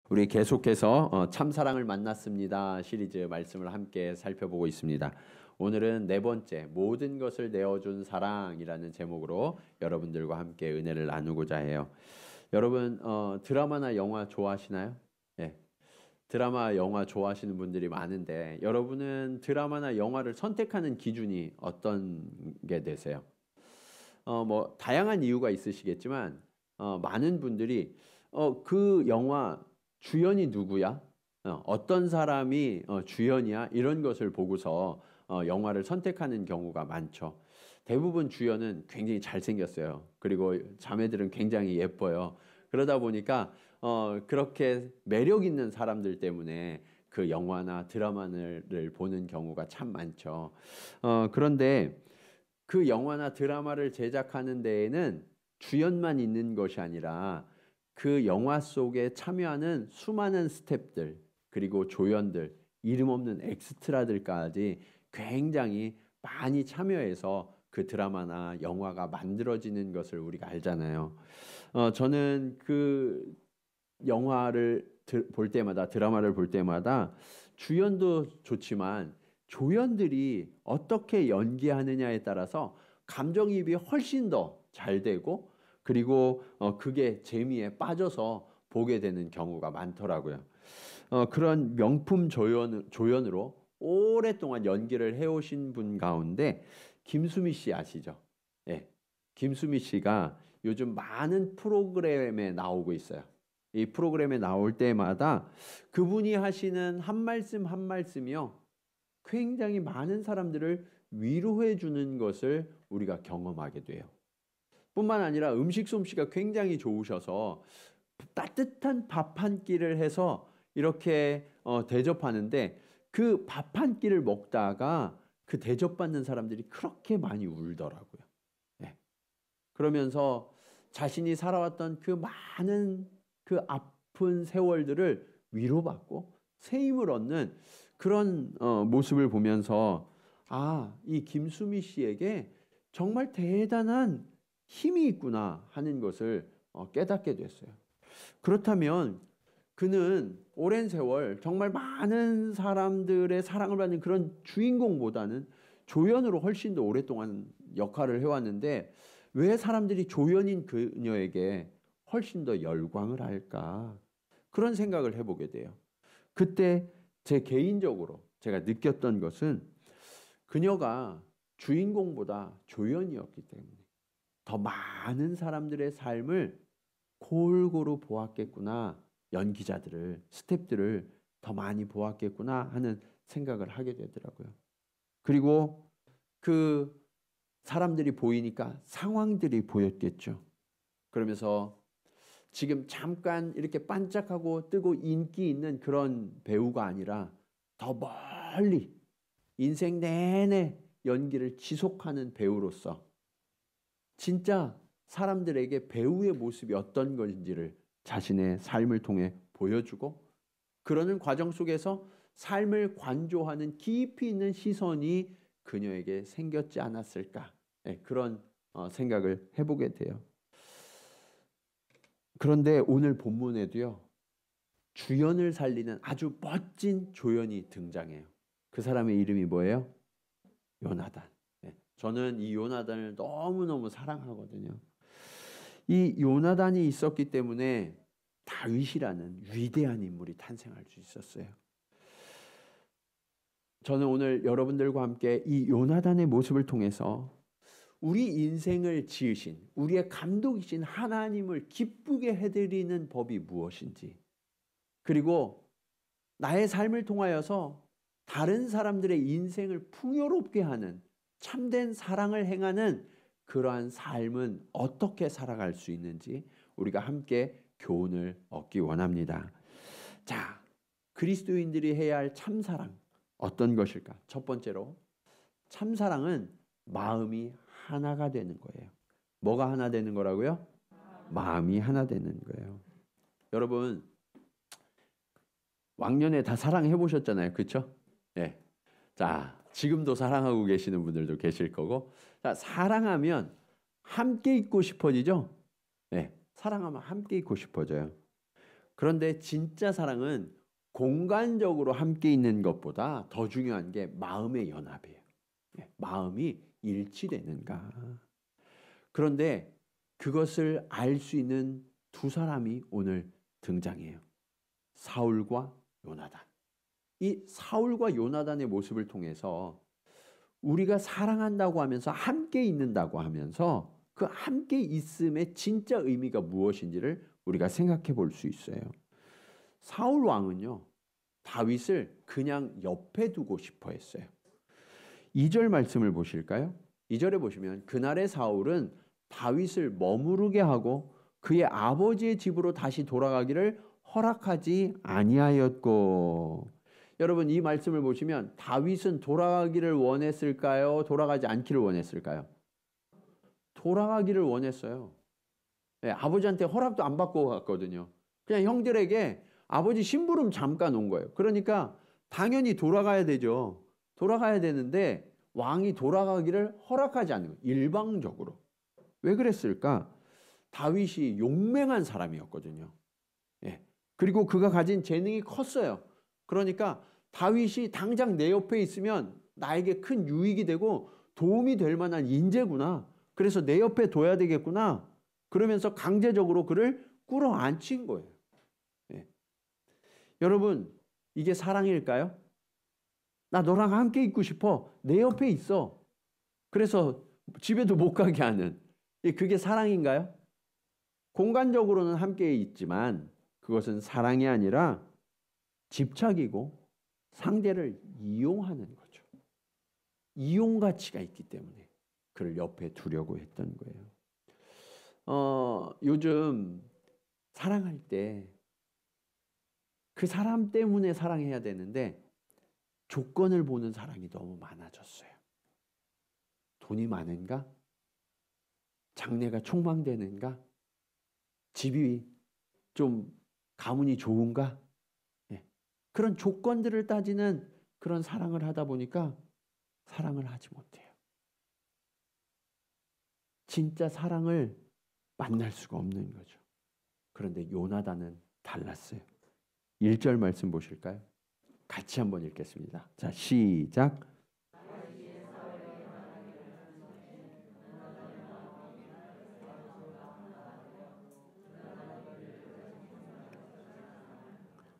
우리 계속해서 참사랑을 만났습니다 시리즈 말씀을 함께 살펴보고 있습니다. 오늘은 네 번째 모든 것을 내어준 사랑이라는 제목으로 여러분들과 함께 은혜를 나누고자 해요. 여러분 드라마나 영화 좋아하시나요? 예. 드라마, 영화 좋아하시는 분들이 많은데 여러분은 드라마나 영화를 선택하는 기준이 어떤 게 되세요? 뭐 다양한 이유가 있으시겠지만 많은 분들이 그 영화 주연이 누구야? 어떤 사람이 주연이야? 이런 것을 보고서 영화를 선택하는 경우가 많죠. 대부분 주연은 굉장히 잘생겼어요. 그리고 자매들은 굉장히 예뻐요. 그러다 보니까 그렇게 매력 있는 사람들 때문에 그 영화나 드라마를 보는 경우가 참 많죠. 그런데 그 영화나 드라마를 제작하는 데에는 주연만 있는 것이 아니라 그 영화 속에 참여하는 수많은 스태프들, 그리고 조연들, 이름 없는 엑스트라들까지 굉장히 많이 참여해서 그 드라마나 영화가 만들어지는 것을 우리가 알잖아요. 저는 그 영화를 볼 때마다, 드라마를 볼 때마다 주연도 좋지만 조연들이 어떻게 연기하느냐에 따라서 감정이입이 훨씬 더 잘 되고, 그리고 그게 재미에 빠져서 보게 되는 경우가 많더라고요. 그런 명품 조연으로 오랫동안 연기를 해오신 분 가운데 김수미 씨 아시죠? 예. 김수미 씨가 요즘 많은 프로그램에 나오고 있어요. 이 프로그램에 나올 때마다 그분이 하시는 한 말씀 한 말씀이요, 굉장히 많은 사람들을 위로해 주는 것을 우리가 경험하게 돼요. 뿐만 아니라 음식 솜씨가 굉장히 좋으셔서 따뜻한 밥 한 끼를 해서 이렇게 대접하는데, 그 밥 한 끼를 먹다가 그 대접받는 사람들이 그렇게 많이 울더라고요. 예. 그러면서 자신이 살아왔던 그 많은 그 아픈 세월들을 위로받고 새 힘을 얻는 그런 모습을 보면서, 아, 이 김수미 씨에게 정말 대단한 힘이 있구나 하는 것을 깨닫게 됐어요. 그렇다면 그는 오랜 세월 정말 많은 사람들의 사랑을 받는 그런 주인공보다는 조연으로 훨씬 더 오랫동안 역할을 해왔는데, 왜 사람들이 조연인 그녀에게 훨씬 더 열광을 할까? 그런 생각을 해보게 돼요. 그때 제 개인적으로 제가 느꼈던 것은, 그녀가 주인공보다 조연이었기 때문에 더 많은 사람들의 삶을 골고루 보았겠구나, 연기자들을, 스태프들을 더 많이 보았겠구나 하는 생각을 하게 되더라고요. 그리고 그 사람들이 보이니까 상황들이 보였겠죠. 그러면서 지금 잠깐 이렇게 반짝하고 뜨고 인기 있는 그런 배우가 아니라 더 멀리 인생 내내 연기를 지속하는 배우로서 진짜 사람들에게 배우의 모습이 어떤 건지를 자신의 삶을 통해 보여주고, 그러는 과정 속에서 삶을 관조하는 깊이 있는 시선이 그녀에게 생겼지 않았을까. 네, 그런 생각을 해보게 돼요. 그런데 오늘 본문에도요, 주연을 살리는 아주 멋진 조연이 등장해요. 그 사람의 이름이 뭐예요? 요나단. 네, 저는 이 요나단을 너무너무 사랑하거든요. 이 요나단이 있었기 때문에 다윗이라는 위대한 인물이 탄생할 수 있었어요. 저는 오늘 여러분들과 함께 이 요나단의 모습을 통해서 우리 인생을 지으신, 우리의 감독이신 하나님을 기쁘게 해드리는 법이 무엇인지, 그리고 나의 삶을 통하여서 다른 사람들의 인생을 풍요롭게 하는 참된 사랑을 행하는 그러한 삶은 어떻게 살아갈 수 있는지 우리가 함께 교훈을 얻기 원합니다. 자, 그리스도인들이 해야 할 참사랑 어떤 것일까? 첫 번째로, 참사랑은 마음이 하나가 되는 거예요. 뭐가 하나 되는 거라고요? 마음이 하나 되는 거예요. 여러분, 왕년에 다 사랑해 보셨잖아요. 그렇죠? 예. 자, 지금도 사랑하고 계시는 분들도 계실 거고. 자, 사랑하면 함께 있고 싶어지죠? 네. 사랑하면 함께 있고 싶어져요. 그런데 진짜 사랑은 공간적으로 함께 있는 것보다 더 중요한 게 마음의 연합이에요. 마음이 일치되는가. 그런데 그것을 알 수 있는 두 사람이 오늘 등장해요. 사울과 요나단. 이 사울과 요나단의 모습을 통해서 우리가 사랑한다고 하면서 함께 있는다고 하면서 그 함께 있음의 진짜 의미가 무엇인지를 우리가 생각해 볼 수 있어요. 사울 왕은요, 다윗을 그냥 옆에 두고 싶어 했어요. 2절 말씀을 보실까요? 2절에 보시면 그날의 사울은 다윗을 머무르게 하고 그의 아버지의 집으로 다시 돌아가기를 허락하지 아니하였고. 여러분, 이 말씀을 보시면 다윗은 돌아가기를 원했을까요? 돌아가지 않기를 원했을까요? 돌아가기를 원했어요. 네, 아버지한테 허락도 안 받고 갔거든요. 그냥 형들에게 아버지 심부름 잠깐 온 거예요. 그러니까 당연히 돌아가야 되죠. 돌아가야 되는데 왕이 돌아가기를 허락하지 않는 거예요. 일방적으로. 왜 그랬을까? 다윗이 용맹한 사람이었거든요. 예. 그리고 그가 가진 재능이 컸어요. 그러니까 다윗이 당장 내 옆에 있으면 나에게 큰 유익이 되고 도움이 될 만한 인재구나. 그래서 내 옆에 둬야 되겠구나. 그러면서 강제적으로 그를 끌어안친 거예요. 예. 여러분, 이게 사랑일까요? 나 너랑 함께 있고 싶어. 내 옆에 있어. 그래서 집에도 못 가게 하는. 그게 사랑인가요? 공간적으로는 함께 있지만 그것은 사랑이 아니라 집착이고 상대를 이용하는 거죠. 이용 가치가 있기 때문에 그를 옆에 두려고 했던 거예요. 요즘 사랑할 때 그 사람 때문에 사랑해야 되는데 조건을 보는 사람이 너무 많아졌어요. 돈이 많은가? 장래가 촉망되는가? 집이 좀 가문이 좋은가? 네. 그런 조건들을 따지는 그런 사랑을 하다 보니까 사랑을 하지 못해요. 진짜 사랑을 만날 수가 없는 거죠. 그런데 요나단은 달랐어요. 1절 말씀 보실까요? 같이 한번 읽겠습니다. 자, 시작.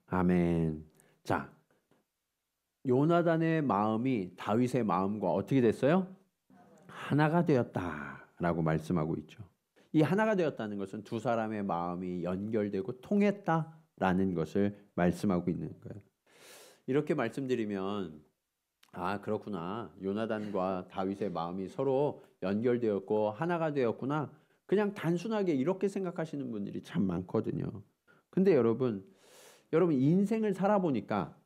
아멘. 자, 요나단의 마음이 다윗의 마음과 어떻게 됐어요? 하나가 되었다라고 말씀하고 있죠. 이 하나가 되었다는 것은 두 사람의 마음이 연결되고 통했다라는 것을 말씀하고 있는 거예요. 이렇게 말씀드리면 아, 그렇구나. 요나단과 다윗의 마음이 서로 연결되었고 하나가 되었구나. 그냥 단순하게 이렇게 생각하시는 분들이 참 많거든요. 근데 여러분 인생을 살아보니까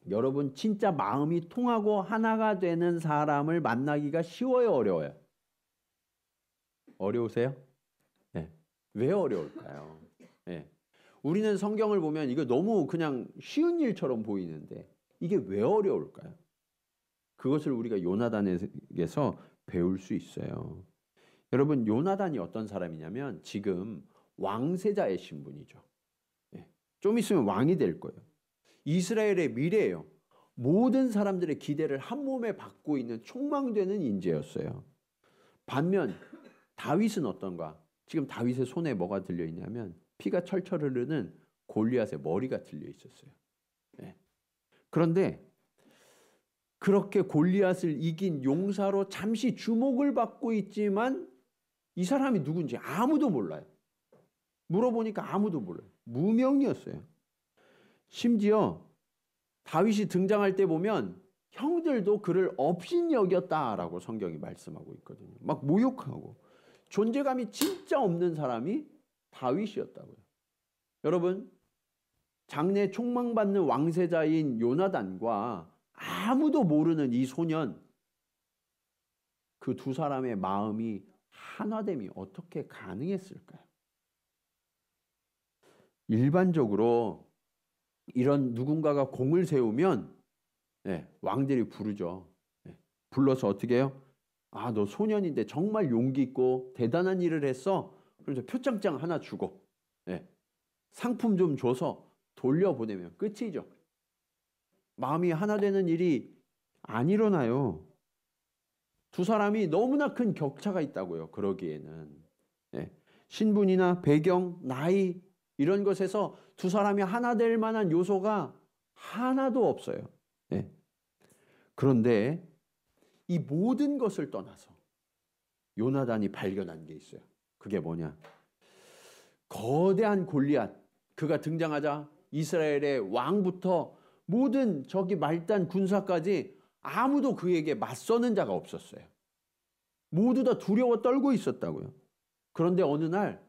여러분 진짜 마음이 통하고 하나가 되는 사람을 만나기가 쉬워요, 어려워요? 어려우세요? 네. 왜 어려울까요? 네. 우리는 성경을 보면 이거 너무 그냥 쉬운 일처럼 보이는데 이게 왜 어려울까요? 그것을 우리가 요나단에게서 배울 수 있어요. 여러분, 요나단이 어떤 사람이냐면 지금 왕세자의 신분이죠. 네. 좀 있으면 왕이 될 거예요. 이스라엘의 미래예요. 모든 사람들의 기대를 한 몸에 받고 있는 촉망되는 인재였어요. 반면 다윗은 어떤가? 지금 다윗의 손에 뭐가 들려 있냐면 피가 철철 흐르는 골리앗의 머리가 들려 있었어요. 네. 그런데 그렇게 골리앗을 이긴 용사로 잠시 주목을 받고 있지만 이 사람이 누군지 아무도 몰라요. 물어보니까 아무도 몰라요. 무명이었어요. 심지어 다윗이 등장할 때 보면 형들도 그를 업신여겼다라고 성경이 말씀하고 있거든요. 막 모욕하고 존재감이 진짜 없는 사람이 다윗이었다고요. 여러분, 장래 촉망받는 왕세자인 요나단과 아무도 모르는 이 소년, 그 두 사람의 마음이 하나됨이 어떻게 가능했을까요? 일반적으로 이런 누군가가 공을 세우면 왕들이 부르죠. 불러서 어떻게 해요? 아, 너 소년인데 정말 용기 있고 대단한 일을 했어. 그래서 표창장 하나 주고 상품 좀 줘서 돌려보내면 끝이죠. 마음이 하나 되는 일이 안 일어나요. 두 사람이 너무나 큰 격차가 있다고요. 그러기에는. 예. 신분이나 배경, 나이 이런 것에서 두 사람이 하나 될 만한 요소가 하나도 없어요. 예. 그런데 이 모든 것을 떠나서 요나단이 발견한 게 있어요. 그게 뭐냐? 거대한 골리앗, 그가 등장하자 이스라엘의 왕부터 모든 저기 말단 군사까지 아무도 그에게 맞서는 자가 없었어요. 모두 다 두려워 떨고 있었다고요. 그런데 어느 날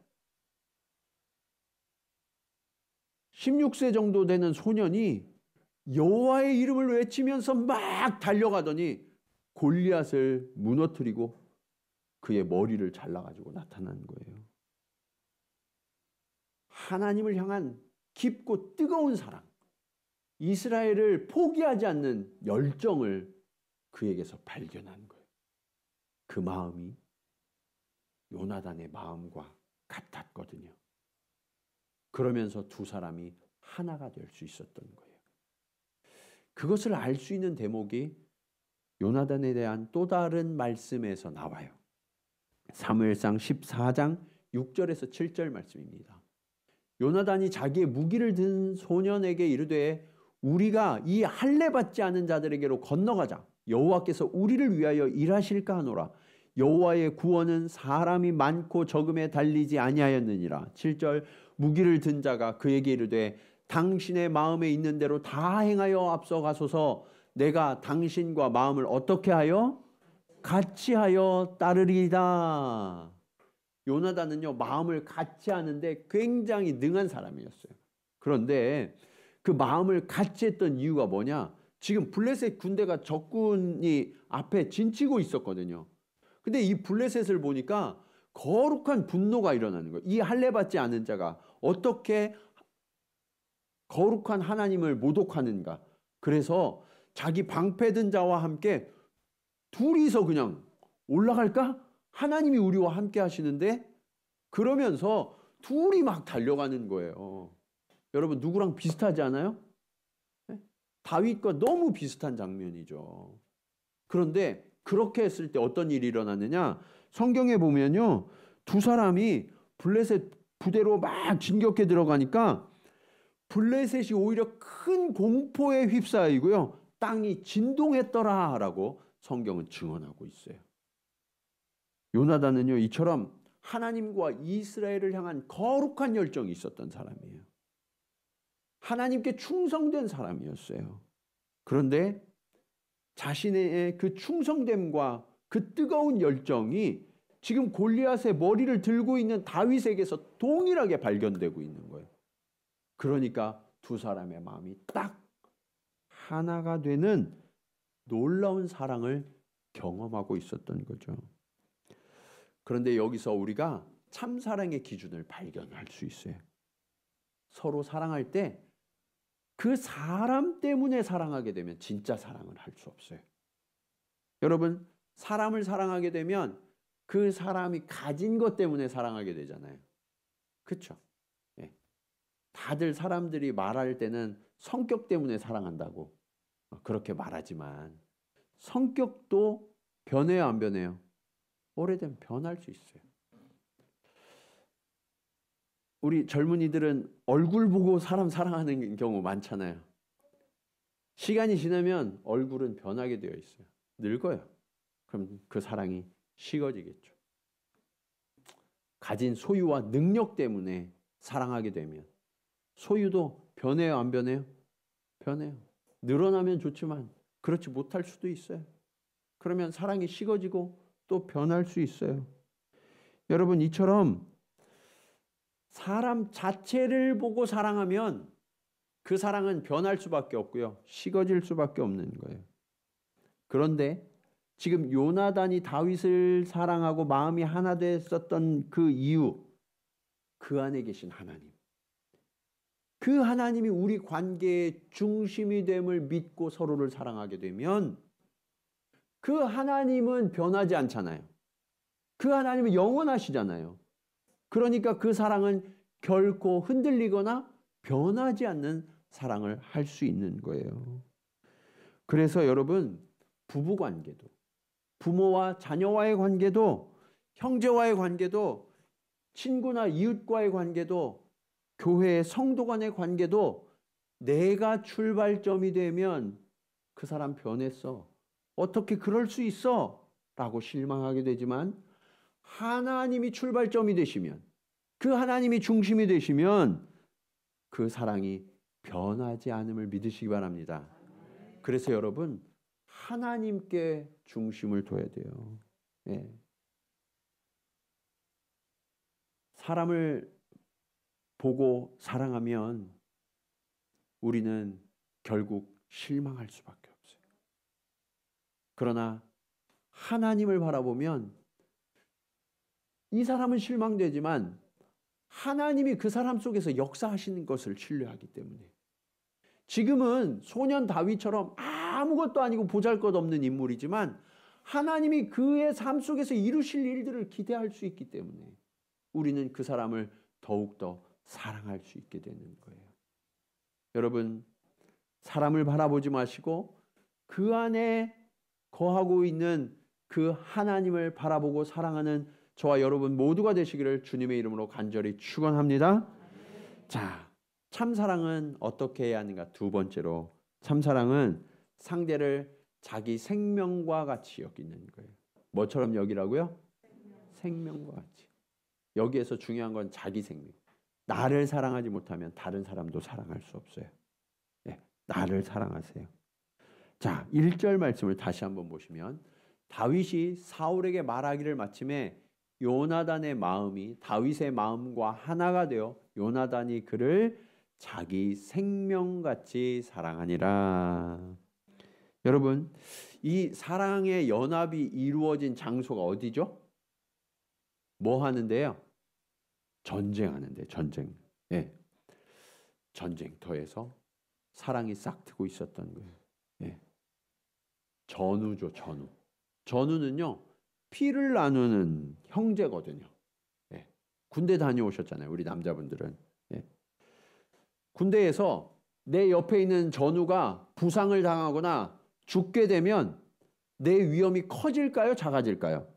16세 정도 되는 소년이 여호와의 이름을 외치면서 막 달려가더니 골리앗을 무너뜨리고 그의 머리를 잘라가지고 나타난 거예요. 하나님을 향한 깊고 뜨거운 사랑, 이스라엘을 포기하지 않는 열정을 그에게서 발견한 거예요. 그 마음이 요나단의 마음과 같았거든요. 그러면서 두 사람이 하나가 될 수 있었던 거예요. 그것을 알 수 있는 대목이 요나단에 대한 또 다른 말씀에서 나와요. 사무엘상 14장 6절에서 7절 말씀입니다. 요나단이 자기의 무기를 든 소년에게 이르되 우리가 이 할례 받지 않은 자들에게로 건너가자. 여호와께서 우리를 위하여 일하실까 하노라. 여호와의 구원은 사람이 많고 적음에 달리지 아니하였느니라. 7절 무기를 든 자가 그에게 이르되 당신의 마음에 있는 대로 다 행하여 앞서가소서. 내가 당신과 마음을 어떻게 하여? 같이 하여 따르리이다. 요나단은요, 마음을 같이 하는데 굉장히 능한 사람이었어요. 그런데 그 마음을 같이 했던 이유가 뭐냐? 지금 블레셋 군대가 적군이 앞에 진치고 있었거든요. 근데 이 블레셋을 보니까 거룩한 분노가 일어나는 거예요. 이 할례 받지 않은 자가 어떻게 거룩한 하나님을 모독하는가? 그래서 자기 방패든 자와 함께 둘이서 그냥 올라갈까? 하나님이 우리와 함께 하시는데? 그러면서 둘이 막 달려가는 거예요. 여러분 누구랑 비슷하지 않아요? 다윗과 너무 비슷한 장면이죠. 그런데 그렇게 했을 때 어떤 일이 일어났느냐? 성경에 보면요, 두 사람이 블레셋 부대로 막 진격해 들어가니까 블레셋이 오히려 큰 공포에 휩싸이고요, 땅이 진동했더라라고 성경은 증언하고 있어요. 요나단은요, 이처럼 하나님과 이스라엘을 향한 거룩한 열정이 있었던 사람이에요. 하나님께 충성된 사람이었어요. 그런데 자신의 그 충성됨과 그 뜨거운 열정이 지금 골리앗의 머리를 들고 있는 다윗에게서 동일하게 발견되고 있는 거예요. 그러니까 두 사람의 마음이 딱 하나가 되는 놀라운 사랑을 경험하고 있었던 거죠. 그런데 여기서 우리가 참사랑의 기준을 발견할 수 있어요. 서로 사랑할 때 그 사람 때문에 사랑하게 되면 진짜 사랑을 할 수 없어요. 여러분, 사람을 사랑하게 되면 그 사람이 가진 것 때문에 사랑하게 되잖아요. 그렇죠? 예. 다들 사람들이 말할 때는 성격 때문에 사랑한다고 그렇게 말하지만 성격도 변해요, 안 변해요? 오래되면 변할 수 있어요. 우리 젊은이들은 얼굴 보고 사람 사랑하는 경우 많잖아요. 시간이 지나면 얼굴은 변하게 되어 있어요. 늙어요. 그럼 그 사랑이 식어지겠죠. 가진 소유와 능력 때문에 사랑하게 되면 소유도 변해요, 안 변해요? 변해요. 늘어나면 좋지만 그렇지 못할 수도 있어요. 그러면 사랑이 식어지고 또 변할 수 있어요. 여러분, 이처럼 사람 자체를 보고 사랑하면 그 사랑은 변할 수밖에 없고요, 식어질 수밖에 없는 거예요. 그런데 지금 요나단이 다윗을 사랑하고 마음이 하나 됐었던 그 이유, 그 안에 계신 하나님, 그 하나님이 우리 관계의 중심이 됨을 믿고 서로를 사랑하게 되면 그 하나님은 변하지 않잖아요. 그 하나님은 영원하시잖아요. 그러니까 그 사랑은 결코 흔들리거나 변하지 않는 사랑을 할 수 있는 거예요. 그래서 여러분, 부부관계도, 부모와 자녀와의 관계도, 형제와의 관계도, 친구나 이웃과의 관계도, 교회의 성도 간의 관계도 내가 출발점이 되면 그 사람 변했어, 어떻게 그럴 수 있어? 라고 실망하게 되지만, 하나님이 출발점이 되시면, 그 하나님이 중심이 되시면 그 사랑이 변하지 않음을 믿으시기 바랍니다. 그래서 여러분, 하나님께 중심을 둬야 돼요. 예. 사람을 보고 사랑하면 우리는 결국 실망할 수밖에 없어요. 그러나 하나님을 바라보면 이 사람은 실망되지만 하나님이 그 사람 속에서 역사하시는 것을 신뢰하기 때문에, 지금은 소년 다윗처럼 아무것도 아니고 보잘것없는 인물이지만 하나님이 그의 삶 속에서 이루실 일들을 기대할 수 있기 때문에 우리는 그 사람을 더욱더 사랑할 수 있게 되는 거예요. 여러분, 사람을 바라보지 마시고 그 안에 거하고 있는 그 하나님을 바라보고 사랑하는 저와 여러분 모두가 되시기를 주님의 이름으로 간절히 축원합니다. 자, 참사랑은 어떻게 해야 하는가? 두 번째로, 참사랑은 상대를 자기 생명과 같이 여기는 거예요. 뭐처럼 여기라고요? 생명과 같이. 여기에서 중요한 건 자기 생명. 나를 사랑하지 못하면 다른 사람도 사랑할 수 없어요. 네, 나를 사랑하세요. 자, 1절 말씀을 다시 한번 보시면, 다윗이 사울에게 말하기를 마침에 요나단의 마음이 다윗의 마음과 하나가 되어 요나단이 그를 자기 생명같이 사랑하니라. 여러분, 이 사랑의 연합이 이루어진 장소가 어디죠? 뭐 하는데요? 전쟁하는데, 전쟁. 예. 전쟁터에서 사랑이 싹트고 있었던 거예요. 예. 전우죠, 전우. 전우는요, 피를 나누는 형제거든요. 예. 군대 다녀오셨잖아요, 우리 남자분들은. 예. 군대에서 내 옆에 있는 전우가 부상을 당하거나 죽게 되면 내 위험이 커질까요, 작아질까요?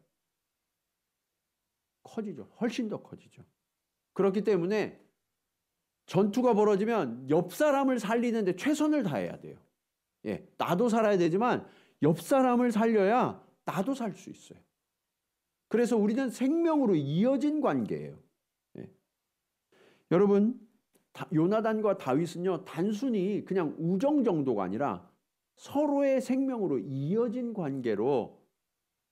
커지죠. 훨씬 더 커지죠. 그렇기 때문에 전투가 벌어지면 옆 사람을 살리는데 최선을 다해야 돼요. 예, 나도 살아야 되지만 옆 사람을 살려야 나도 살 수 있어요. 그래서 우리는 생명으로 이어진 관계예요. 예. 여러분, 요나단과 다윗은요, 단순히 그냥 우정 정도가 아니라 서로의 생명으로 이어진 관계로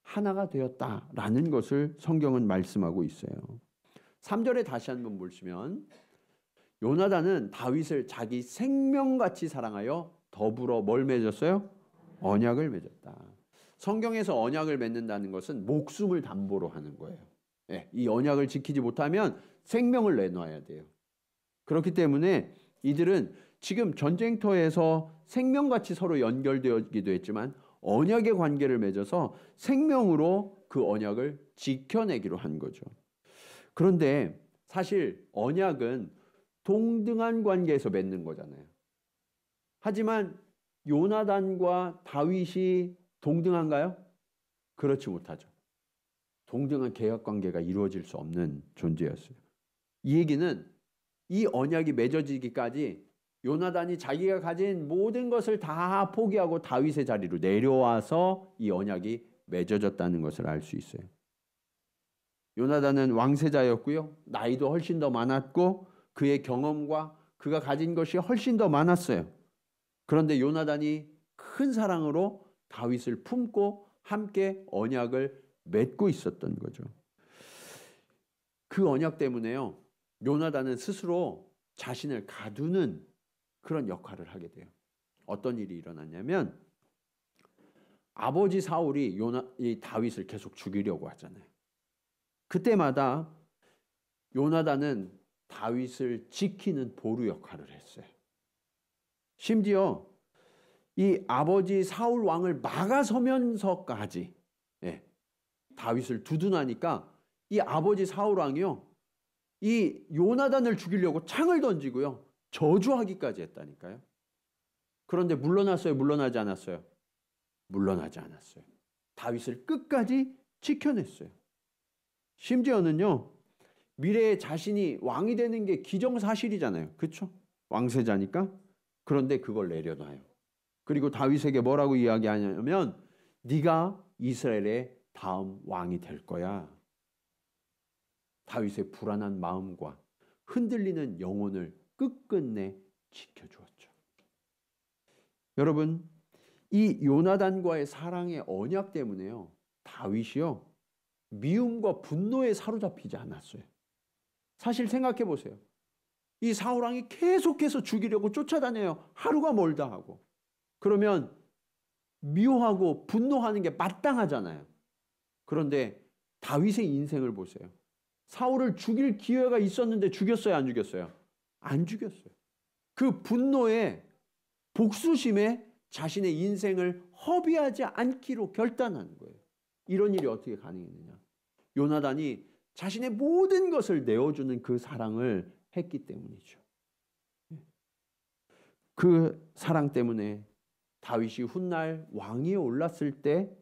하나가 되었다라는 것을 성경은 말씀하고 있어요. 3절에 다시 한번 보시면, 요나단은 다윗을 자기 생명같이 사랑하여 더불어 뭘 맺었어요? 언약을 맺었다. 성경에서 언약을 맺는다는 것은 목숨을 담보로 하는 거예요. 네, 이 언약을 지키지 못하면 생명을 내놔야 돼요. 그렇기 때문에 이들은 지금 전쟁터에서 생명같이 서로 연결되기도 했지만 언약의 관계를 맺어서 생명으로 그 언약을 지켜내기로 한 거죠. 그런데 사실 언약은 동등한 관계에서 맺는 거잖아요. 하지만 요나단과 다윗이 동등한가요? 그렇지 못하죠. 동등한 계약 관계가 이루어질 수 없는 존재였어요. 이 얘기는 이 언약이 맺어지기까지 요나단이 자기가 가진 모든 것을 다 포기하고 다윗의 자리로 내려와서 이 언약이 맺어졌다는 것을 알 수 있어요. 요나단은 왕세자였고요, 나이도 훨씬 더 많았고 그의 경험과 그가 가진 것이 훨씬 더 많았어요. 그런데 요나단이 큰 사랑으로 다윗을 품고 함께 언약을 맺고 있었던 거죠. 그 언약 때문에요, 요나단은 스스로 자신을 가두는 그런 역할을 하게 돼요. 어떤 일이 일어났냐면, 아버지 사울이 이 다윗을 계속 죽이려고 하잖아요. 그때마다 요나단은 다윗을 지키는 보루 역할을 했어요. 심지어 이 아버지 사울 왕을 막아서면서까지, 예, 다윗을 두둔하니까 이 아버지 사울 왕이요, 이 요나단을 죽이려고 창을 던지고요. 저주하기까지 했다니까요. 그런데 물러났어요? 물러나지 않았어요? 물러나지 않았어요. 다윗을 끝까지 지켜냈어요. 심지어는요. 미래에 자신이 왕이 되는 게 기정사실이잖아요. 그렇죠? 왕세자니까. 그런데 그걸 내려놔요. 그리고 다윗에게 뭐라고 이야기하냐면 네가 이스라엘의 다음 왕이 될 거야. 다윗의 불안한 마음과 흔들리는 영혼을 끝끝내 지켜주었죠. 여러분, 이 요나단과의 사랑의 언약 때문에요. 다윗이요. 미움과 분노에 사로잡히지 않았어요. 사실 생각해 보세요. 이 사울왕이 계속해서 죽이려고 쫓아다녀요. 하루가 멀다 하고. 그러면 미워하고 분노하는 게 마땅하잖아요. 그런데 다윗의 인생을 보세요. 사울을 죽일 기회가 있었는데 죽였어요, 안 죽였어요? 안 죽였어요. 그 분노에 복수심에 자신의 인생을 허비하지 않기로 결단하는 거예요. 이런 일이 어떻게 가능했느냐? 요나단이 자신의 모든 것을 내어주는 그 사랑을 했기 때문이죠. 그 사랑 때문에 다윗이 훗날 왕위에 올랐을 때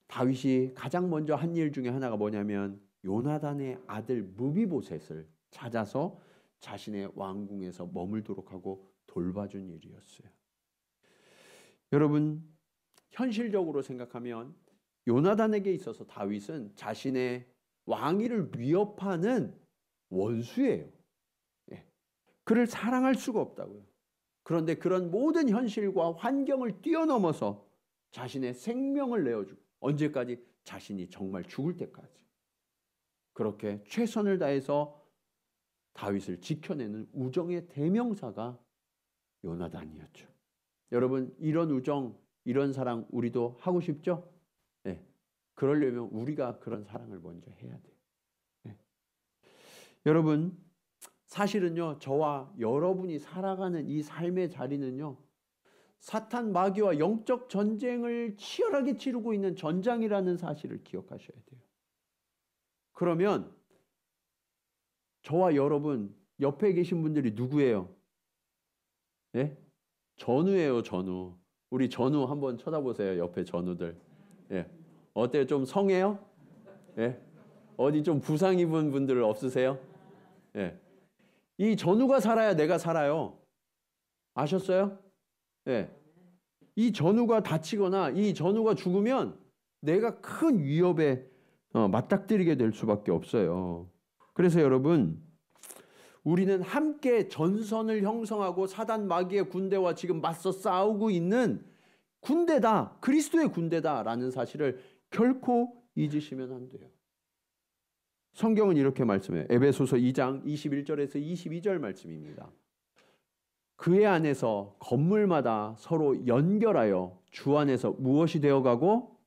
다윗이 가장 먼저 한 일 중에 하나가 뭐냐면 요나단의 아들 무비보셋을 찾아서 자신의 왕궁에서 머물도록 하고 돌봐준 일이었어요. 여러분, 현실적으로 생각하면 요나단에게 있어서 다윗은 자신의 왕위를 위협하는 원수예요. 그를 사랑할 수가 없다고요. 그런데 그런 모든 현실과 환경을 뛰어넘어서 자신의 생명을 내어주고 언제까지? 자신이 정말 죽을 때까지. 그렇게 최선을 다해서 다윗을 지켜내는 우정의 대명사가 요나단이었죠. 여러분, 이런 우정, 이런 사랑 우리도 하고 싶죠? 네. 그러려면 우리가 그런 사랑을 먼저 해야 돼요. 네. 여러분, 사실은요, 저와 여러분이 살아가는 이 삶의 자리는요, 사탄 마귀와 영적 전쟁을 치열하게 치르고 있는 전장이라는 사실을 기억하셔야 돼요. 그러면 저와 여러분 옆에 계신 분들이 누구예요? 예? 전우예요, 전우. 우리 전우 한번 쳐다보세요. 옆에 전우들. 예. 어때요? 좀 성해요? 예. 어디 좀 부상 입은 분들 없으세요? 예. 이 전우가 살아야 내가 살아요. 아셨어요? 예. 이 전우가 다치거나 이 전우가 죽으면 내가 큰 위협에 맞닥뜨리게 될 수밖에 없어요. 그래서 여러분, 우리는 함께 전선을 형성하고 사단 마귀의 군대와 지금 맞서 싸우고 있는 군대다. 그리스도의 군대다라는 사실을 결코 잊으시면 안 돼요. 성경은 이렇게 말씀해요. 에베소서 2장 21절에서 22절 말씀입니다. 그의 안에서 건물마다 서로 연결하여 주 안에서 무엇이 되어가고?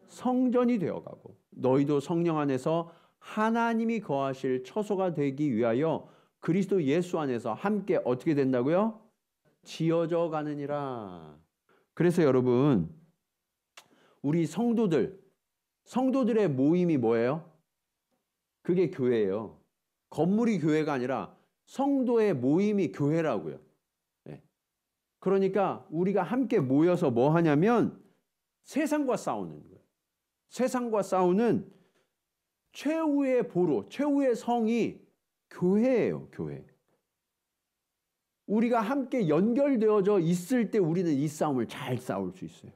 성전이 되어가고 너희도 성령 안에서 하나님이 거하실 처소가 되기 위하여 그리스도 예수 안에서 함께 어떻게 된다고요? 지어져 가느니라. 그래서 여러분, 우리 성도들의 모임이 뭐예요? 그게 교회예요. 건물이 교회가 아니라 성도의 모임이 교회라고요. 네. 그러니까 우리가 함께 모여서 뭐 하냐면 세상과 싸우는 거예요. 세상과 싸우는 최후의 보루, 최후의 성이 교회예요, 교회. 우리가 함께 연결되어져 있을 때 우리는 이 싸움을 잘 싸울 수 있어요.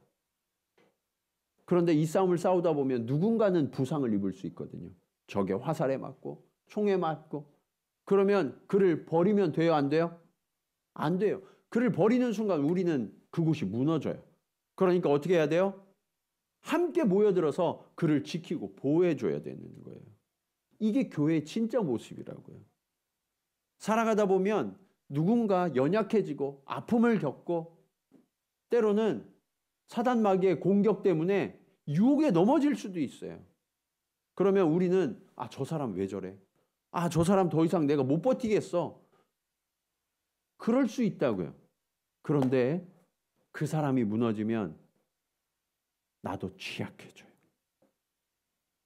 그런데 이 싸움을 싸우다 보면 누군가는 부상을 입을 수 있거든요. 적의 화살에 맞고 총에 맞고. 그러면 그를 버리면 돼요, 안 돼요? 안 돼요. 그를 버리는 순간 우리는 그곳이 무너져요. 그러니까 어떻게 해야 돼요? 함께 모여들어서 그를 지키고 보호해줘야 되는 거예요. 이게 교회의 진짜 모습이라고요. 살아가다 보면 누군가 연약해지고 아픔을 겪고 때로는 사단 마귀의 공격 때문에 유혹에 넘어질 수도 있어요. 그러면 우리는 저 사람 왜 저래? 저 사람 더 이상 내가 못 버티겠어. 그럴 수 있다고요. 그런데 그 사람이 무너지면 나도 취약해져요.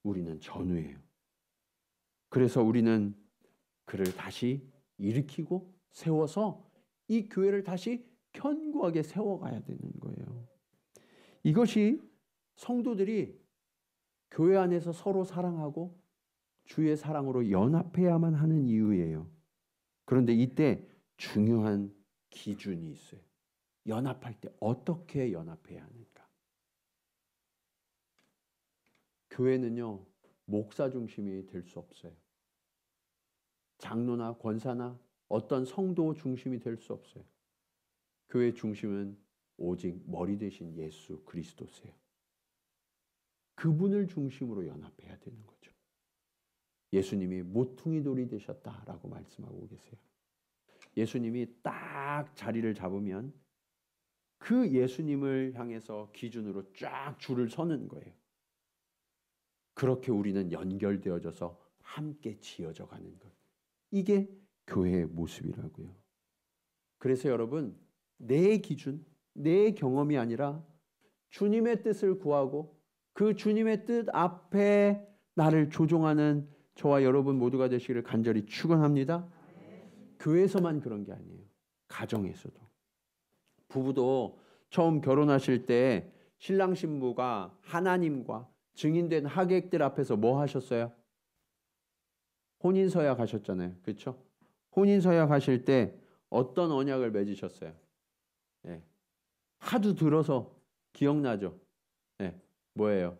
우리는 전우예요. 그래서 우리는 그를 다시 일으키고 세워서 이 교회를 다시 견고하게 세워가야 되는 거예요. 이것이 성도들이 교회 안에서 서로 사랑하고 주의 사랑으로 연합해야만 하는 이유예요. 그런데 이때 중요한 기준이 있어요. 연합할 때 어떻게 연합해야 하는가? 교회는요, 목사 중심이 될 수 없어요. 장로나 권사나 어떤 성도 중심이 될 수 없어요. 교회 중심은 오직 머리 되신 예수 그리스도세요. 그분을 중심으로 연합해야 되는 거죠. 예수님이 모퉁이 돌이 되셨다라고 말씀하고 계세요. 예수님이 딱 자리를 잡으면 그 예수님을 향해서 기준으로 쫙 줄을 서는 거예요. 그렇게 우리는 연결되어져서 함께 지어져 가는 것. 이게 교회의 모습이라고요. 그래서 여러분, 내 기준, 내 경험이 아니라 주님의 뜻을 구하고 그 주님의 뜻 앞에 나를 조종하는 저와 여러분 모두가 되시기를 간절히 축원합니다. 교회에서만 그런 게 아니에요. 가정에서도. 부부도 처음 결혼하실 때 신랑 신부가 하나님과 증인된 하객들 앞에서 뭐 하셨어요? 혼인서약 하셨잖아요. 그렇죠? 혼인서약 하실 때 어떤 언약을 맺으셨어요? 예. 하도 들어서 기억나죠? 예. 뭐예요?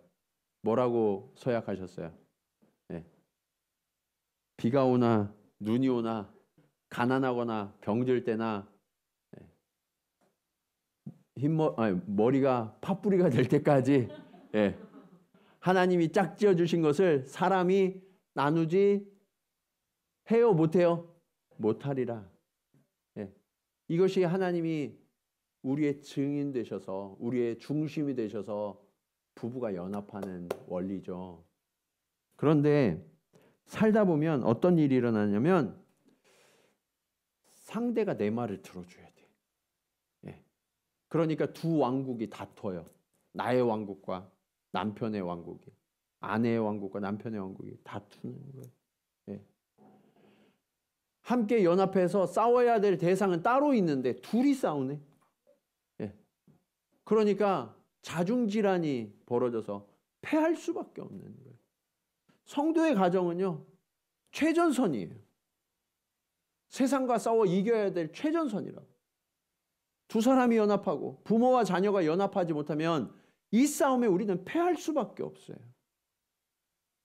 뭐라고 서약하셨어요? 예. 비가 오나 눈이 오나 가난하거나 병들 때나 머리가 팥뿌리가 될 때까지 예. 하나님이 짝지어 주신 것을 사람이 나누지 해요? 못해요? 못하리라. 예. 이것이 하나님이 우리의 증인 되셔서 우리의 중심이 되셔서 부부가 연합하는 원리죠. 그런데 살다 보면 어떤 일이 일어나냐면 상대가 내 말을 들어줘야 돼. 예. 그러니까 두 왕국이 다퉈요. 나의 왕국과 남편의 왕국이, 아내의 왕국과 남편의 왕국이 다투는 거예요. 예. 함께 연합해서 싸워야 될 대상은 따로 있는데 둘이 싸우네. 예. 그러니까 자중질환이 벌어져서 패할 수밖에 없는 거예요. 성도의 가정은요, 최전선이에요. 세상과 싸워 이겨야 될 최전선이라고. 두 사람이 연합하고 부모와 자녀가 연합하지 못하면 이 싸움에 우리는 패할 수밖에 없어요.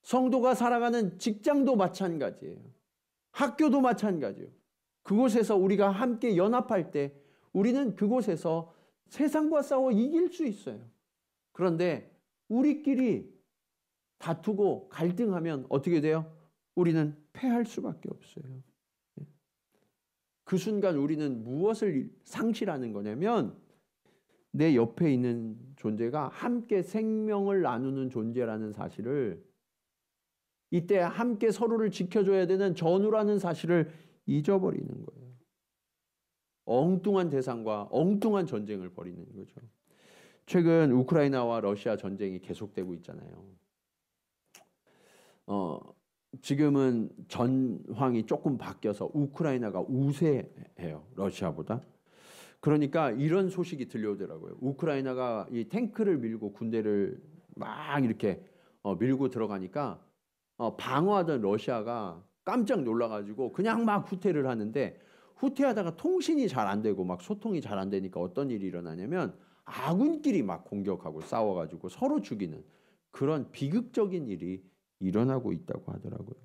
성도가 살아가는 직장도 마찬가지예요. 학교도 마찬가지예요. 그곳에서 우리가 함께 연합할 때 우리는 그곳에서 세상과 싸워 이길 수 있어요. 그런데 우리끼리 다투고 갈등하면 어떻게 돼요? 우리는 패할 수밖에 없어요. 그 순간 우리는 무엇을 상실하는 거냐면 내 옆에 있는 존재가 함께 생명을 나누는 존재라는 사실을, 이때 함께 서로를 지켜줘야 되는 전우라는 사실을 잊어버리는 거예요. 엉뚱한 대상과 엉뚱한 전쟁을 벌이는 거죠. 최근 우크라이나와 러시아 전쟁이 계속되고 있잖아요. 지금은 전황이 조금 바뀌어서 우크라이나가 우세해요. 러시아보다. 그러니까 이런 소식이 들려오더라고요. 우크라이나가 이 탱크를 밀고 군대를 막 이렇게 밀고 들어가니까 방어하던 러시아가 깜짝 놀라가지고 그냥 막 후퇴를 하는데, 후퇴하다가 통신이 잘 안 되고 막 소통이 잘 안 되니까 어떤 일이 일어나냐면 아군끼리 막 공격하고 싸워가지고 서로 죽이는 그런 비극적인 일이 일어나고 있다고 하더라고요.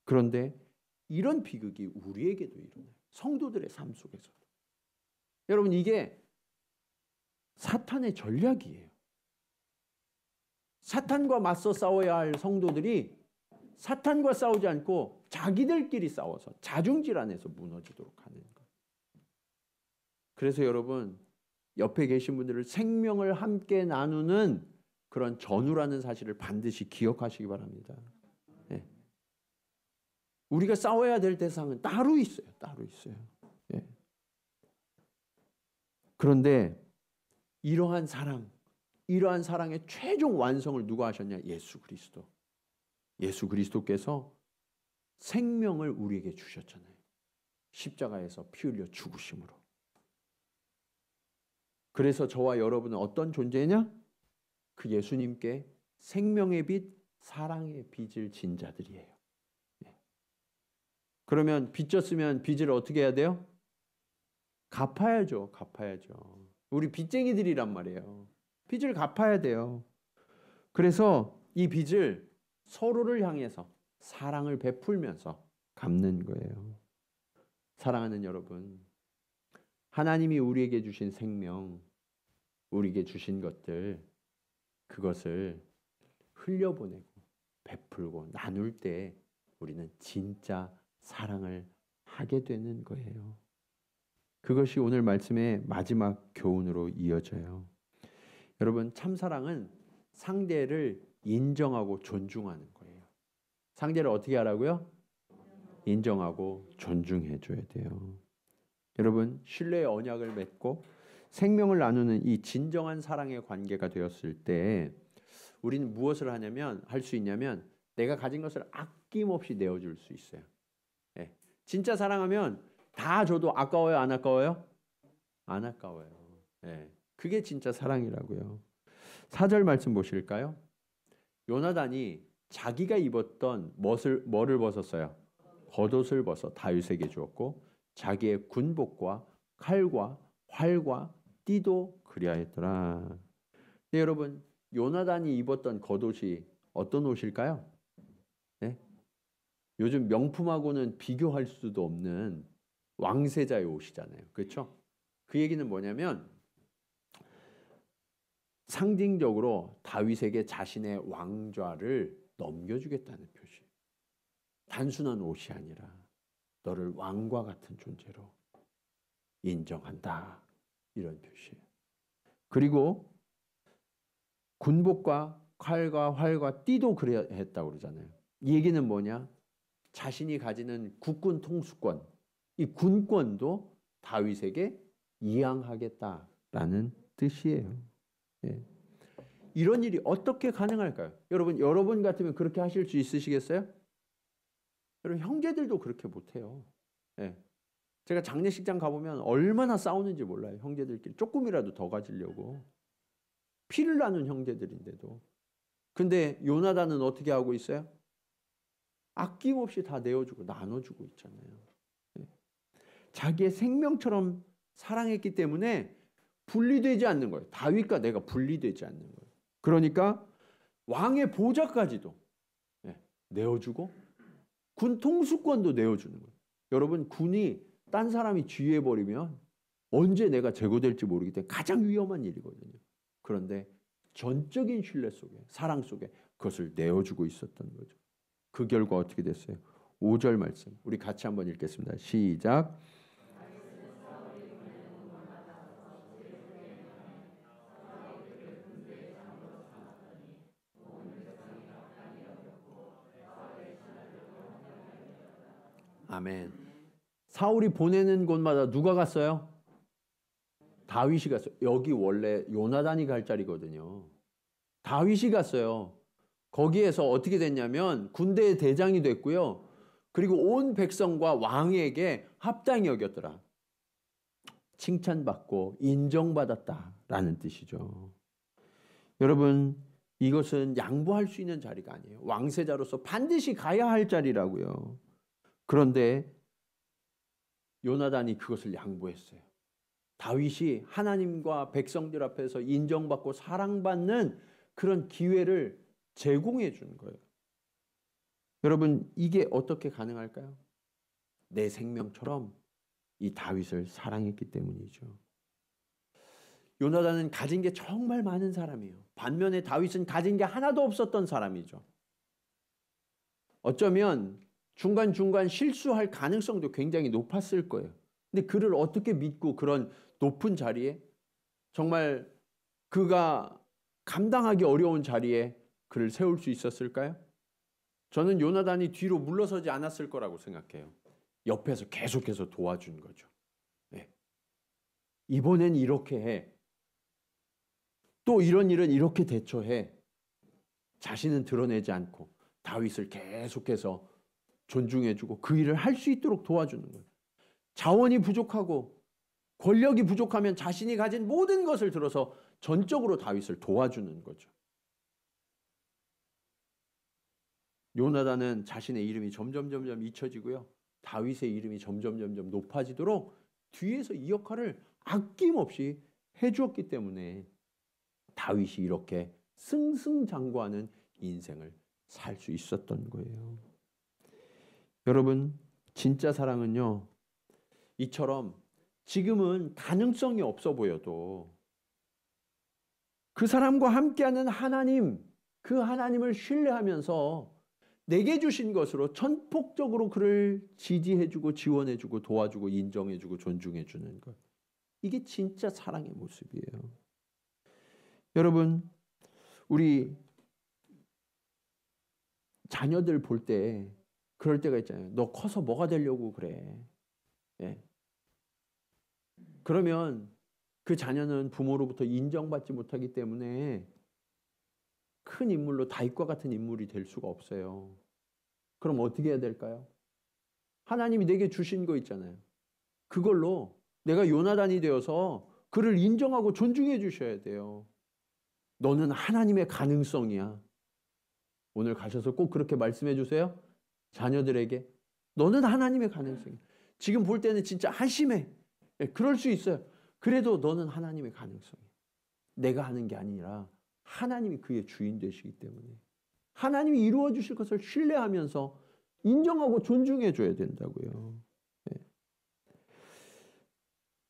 그런데 이런 비극이 우리에게도 일어나요. 성도들의 삶 속에서도. 여러분, 이게 사탄의 전략이에요. 사탄과 맞서 싸워야 할 성도들이 사탄과 싸우지 않고 자기들끼리 싸워서 자중질환에서 무너지도록 하는 것. 그래서 여러분, 옆에 계신 분들을 생명을 함께 나누는 그런 전우라는 사실을 반드시 기억하시기 바랍니다. 네. 우리가 싸워야 될 대상은 따로 있어요. 따로 있어요. 네. 그런데 이러한 사랑의 최종 완성을 누가 하셨냐? 예수 그리스도. 예수 그리스도께서 생명을 우리에게 주셨잖아요. 십자가에서 피 흘려 죽으심으로. 그래서 저와 여러분은 어떤 존재냐? 그 예수님께 생명의 빛, 사랑의 빚을 진 자들이에요. 그러면 빚졌으면 빚을 어떻게 해야 돼요? 갚아야죠. 갚아야죠. 우리 빚쟁이들이란 말이에요. 빚을 갚아야 돼요. 그래서 이 빚을 서로를 향해서 사랑을 베풀면서 갚는 거예요. 사랑하는 여러분, 하나님이 우리에게 주신 생명, 우리에게 주신 것들, 그것을 흘려보내고 베풀고 나눌 때 우리는 진짜 사랑을 하게 되는 거예요. 그것이 오늘 말씀의 마지막 교훈으로 이어져요. 여러분, 참사랑은 상대를 인정하고 존중하는 거예요. 상대를 어떻게 하라고요? 인정하고 존중해 줘야 돼요. 여러분, 신뢰의 언약을 맺고 생명을 나누는 이 진정한 사랑의 관계가 되었을 때 우리는 무엇을 하냐면 할 수 있냐면 내가 가진 것을 아낌없이 내어줄 수 있어요. 예. 진짜 사랑하면 다 줘도 아까워요? 안 아까워요? 안 아까워요. 예. 그게 진짜 사랑이라고요. 4절 말씀 보실까요? 요나단이 자기가 입었던 뭐를 벗었어요? 겉옷을 벗어 다윗에게 주었고 자기의 군복과 칼과 활과 띠도 그리하였더라. 네, 여러분, 요나단이 입었던 겉옷이 어떤 옷일까요? 네? 요즘 명품하고는 비교할 수도 없는 왕세자의 옷이잖아요. 그렇죠? 그 얘기는 뭐냐면 상징적으로 다윗에게 자신의 왕좌를 넘겨주겠다는 표시. 단순한 옷이 아니라 너를 왕과 같은 존재로 인정한다. 이런 표시예요. 그리고 군복과 칼과 활과 띠도 그래야 했다고 그러잖아요. 이 얘기는 뭐냐? 자신이 가지는 국군 통수권, 이 군권도 다윗에게 이양하겠다라는 뜻이에요. 예. 이런 일이 어떻게 가능할까요? 여러분 같으면 그렇게 하실 수 있으시겠어요? 여러분, 형제들도 그렇게 못해요. 예. 제가 장례식장 가보면 얼마나 싸우는지 몰라요. 형제들끼리 조금이라도 더 가지려고. 피를 나눈 형제들인데도. 근데 요나단은 어떻게 하고 있어요? 아낌없이 다 내어주고 나눠주고 있잖아요. 예. 자기의 생명처럼 사랑했기 때문에 분리되지 않는 거예요. 다윗과 내가 분리되지 않는 거예요. 그러니까 왕의 보좌까지도 내어주고 군 통수권도 내어주는 거예요. 여러분, 군이 딴 사람이 지휘해버리면 언제 내가 제거될지 모르기 때문에 가장 위험한 일이거든요. 그런데 전적인 신뢰 속에, 사랑 속에 그것을 내어주고 있었던 거죠. 그 결과 어떻게 됐어요? 5절 말씀 우리 같이 한번 읽겠습니다. 시작. 아멘. 사울이 보내는 곳마다 누가 갔어요? 다윗이 갔어요. 여기 원래 요나단이 갈 자리거든요. 다윗이 갔어요. 거기에서 어떻게 됐냐면 군대의 대장이 됐고요. 그리고 온 백성과 왕에게 합당히 여겼더라. 칭찬받고 인정받았다라는 뜻이죠. 여러분, 이것은 양보할 수 있는 자리가 아니에요. 왕세자로서 반드시 가야 할 자리라고요. 그런데 요나단이 그것을 양보했어요. 다윗이 하나님과 백성들 앞에서 인정받고 사랑받는 그런 기회를 제공해 준 거예요. 여러분, 이게 어떻게 가능할까요? 내 생명처럼 이 다윗을 사랑했기 때문이죠. 요나단은 가진 게 정말 많은 사람이에요. 반면에 다윗은 가진 게 하나도 없었던 사람이죠. 어쩌면 중간중간 실수할 가능성도 굉장히 높았을 거예요. 근데 그를 어떻게 믿고 그런 높은 자리에, 정말 그가 감당하기 어려운 자리에 그를 세울 수 있었을까요? 저는 요나단이 뒤로 물러서지 않았을 거라고 생각해요. 옆에서 계속해서 도와준 거죠. 네. 이번엔 이렇게 해. 또 이런 일은 이렇게 대처해. 자신은 드러내지 않고 다윗을 계속해서 존중해주고 그 일을 할 수 있도록 도와주는 거예요. 자원이 부족하고 권력이 부족하면 자신이 가진 모든 것을 들어서 전적으로 다윗을 도와주는 거죠. 요나단은 자신의 이름이 점점 잊혀지고요. 다윗의 이름이 점점 높아지도록 뒤에서 이 역할을 아낌없이 해주었기 때문에 다윗이 이렇게 승승장구하는 인생을 살 수 있었던 거예요. 여러분, 진짜 사랑은요, 이처럼 지금은 가능성이 없어 보여도 그 사람과 함께하는 하나님, 그 하나님을 신뢰하면서 내게 주신 것으로 전폭적으로 그를 지지해주고 지원해주고 도와주고 인정해주고 존중해주는 것. 이게 진짜 사랑의 모습이에요. 여러분, 우리 자녀들 볼 때 그럴 때가 있잖아요. 너 커서 뭐가 되려고 그래? 예. 그러면 그 자녀는 부모로부터 인정받지 못하기 때문에 큰 인물로 다윗과 같은 인물이 될 수가 없어요. 그럼 어떻게 해야 될까요? 하나님이 내게 주신 거 있잖아요. 그걸로 내가 요나단이 되어서 그를 인정하고 존중해 주셔야 돼요. 너는 하나님의 가능성이야. 오늘 가셔서 꼭 그렇게 말씀해 주세요. 자녀들에게. 너는 하나님의 가능성이야. 지금 볼 때는 진짜 한심해. 그럴 수 있어요. 그래도 너는 하나님의 가능성이야. 내가 하는 게 아니라 하나님이 그의 주인 되시기 때문에 하나님이 이루어 주실 것을 신뢰하면서 인정하고 존중해 줘야 된다고요. 네.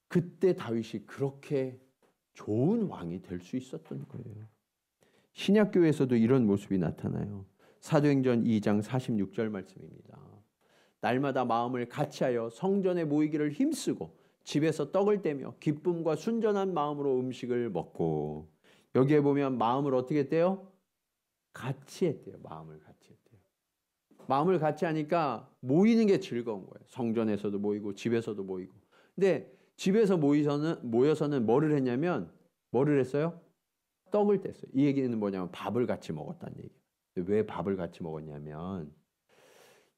그때 다윗이 그렇게 좋은 왕이 될 수 있었던 거예요. 신약교회에서도 이런 모습이 나타나요. 사도행전 2장 46절 말씀입니다. 날마다 마음을 같이하여 성전에 모이기를 힘쓰고 집에서 떡을 떼며 기쁨과 순전한 마음으로 음식을 먹고. 여기에 보면 마음을 어떻게 했대요? 같이 했대요. 마음을 같이 했대요. 마음을 같이 하니까 모이는 게 즐거운 거예요. 성전에서도 모이고 집에서도 모이고. 근데 집에서 모여서는 뭐를 했냐면 뭐를 했어요? 떡을 뗐어요. 이 얘기는 뭐냐면 밥을 같이 먹었다는 얘기예요. 왜 밥을 같이 먹었냐면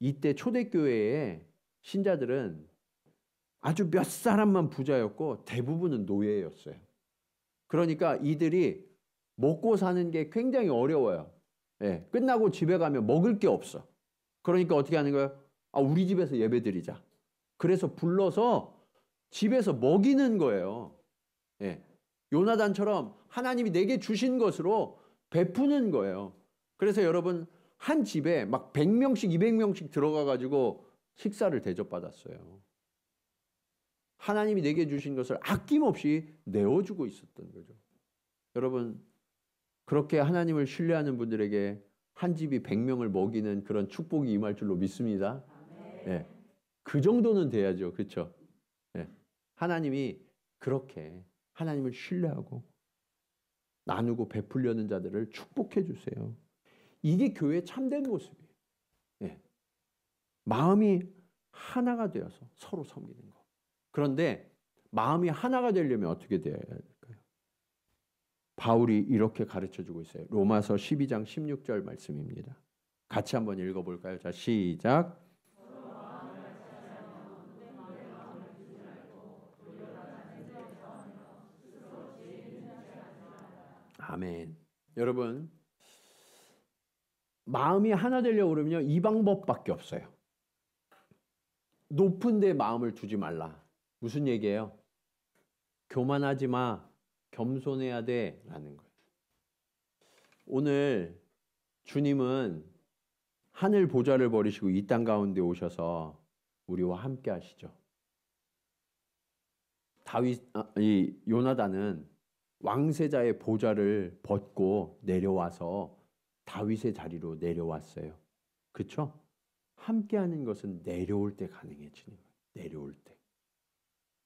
이때 초대교회의 신자들은 아주 몇 사람만 부자였고 대부분은 노예였어요. 그러니까 이들이 먹고 사는 게 굉장히 어려워요. 예, 끝나고 집에 가면 먹을 게 없어. 그러니까 어떻게 하는 거예요? 우리 집에서 예배드리자. 그래서 불러서 집에서 먹이는 거예요. 예, 요나단처럼 하나님이 내게 주신 것으로 베푸는 거예요. 그래서 여러분 한 집에 막 100명씩 200명씩 들어가가지고 식사를 대접받았어요. 하나님이 내게 주신 것을 아낌없이 내어주고 있었던 거죠. 여러분 그렇게 하나님을 신뢰하는 분들에게 한 집이 100명을 먹이는 그런 축복이 임할 줄로 믿습니다. 예, 그 정도는 돼야죠. 그렇죠? 예, 하나님이 그렇게 하나님을 신뢰하고 나누고 베풀려는 자들을 축복해 주세요. 이게 교회의 참된 모습이에요. 예, 마음이 하나가 되어서 서로 섬기는 거. 그런데 마음이 하나가 되려면 어떻게 되어야 될까요? 바울이 이렇게 가르쳐주고 있어요. 로마서 12장 16절 말씀입니다. 같이 한번 읽어볼까요? 자, 시작. 아멘. 여러분 마음이 하나 되려고 그러면요 이 방법밖에 없어요. 높은 데 마음을 두지 말라. 무슨 얘기예요? 교만하지 마. 겸손해야 돼. 라는 거예요. 오늘 주님은 하늘 보좌를 버리시고 이 땅 가운데 오셔서 우리와 함께 하시죠. 이 요나단은 왕세자의 보좌를 벗고 내려와서 다윗의 자리로 내려왔어요. 그렇죠? 함께하는 것은 내려올 때 가능해지는 거예요. 내려올 때.